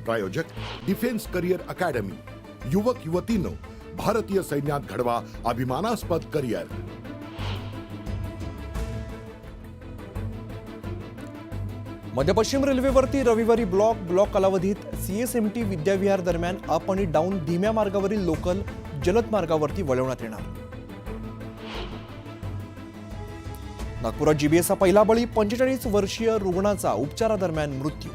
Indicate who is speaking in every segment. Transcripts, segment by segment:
Speaker 1: प्रायोजक defence career academy. युवक युवतींनो, भारतीय सैन्यात घडवा अभिमानास्पद करिअर।
Speaker 2: मध्य पश्चिम रेल्वेवरती रविवारी ब्लॉक कालावधीत CSMT विद्याविहार दरम्यान अप आणि डाऊन धीम्या मार्गावरील लोकल जलद मार्गावरती वळवण्यात येणार। नागपुरात GBSचा पहिला बळी, 45 वर्षीय रुग्णाचा उपचारादरम्यान मृत्यू।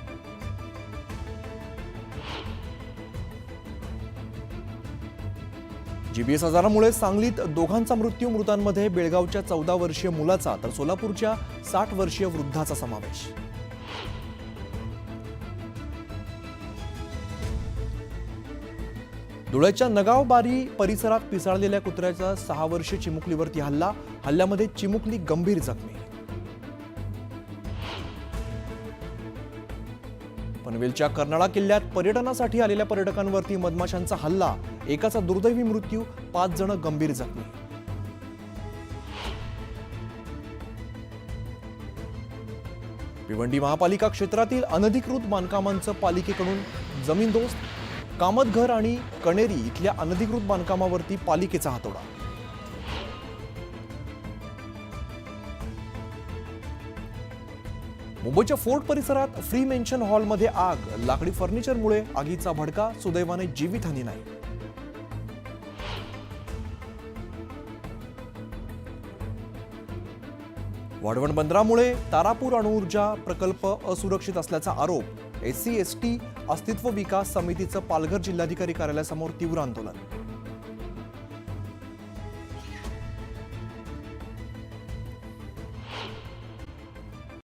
Speaker 2: GBS आजारामुळे सांगलीत दोघांचा मृत्यू, मृतांमध्ये बेळगावच्या 14 वर्षीय मुलाचा तर सोलापूरच्या 60 वर्षीय वृद्धाचा समावेश। धुळ्याच्या नगाव बारी परिसरात पिसाळलेल्या कुत्र्याचा 6 वर्षीय चिमुकलीवरती हल्ल्यामध्ये चिमुकली गंभीर जखमी। पनवेलच्या कर्नाळा किल्ल्यात पर्यटनासाठी आलेल्या पर्यटकांवरती मधमाशांचा हल्ला, एकाचा दुर्दैवी मृत्यू, 5 जण गंभीर जखमी। भिवंडी महापालिका क्षेत्रातील अनधिकृत बांधकामांचं पालिकेकडून जमीनदोस्त, कामतघर आणि कणेरी इथल्या अनधिकृत बांधकामावरती पालिकेचा हातोडा। मुंबईच्या फोर्ट परिसरात फ्री मेन्शन हॉलमध्ये आग, लाकडी फर्निचरमुळे आगीचा भडका, सुदैवाने जीवितहानी नाही। वाढवण बंदरामुळे तारापूर अणुऊर्जा प्रकल्प असुरक्षित असल्याचा आरोप। SC ST अस्तित्व विकास समितीचं पालघर जिल्हाधिकारी कार्यालयासमोर तीव्र आंदोलन।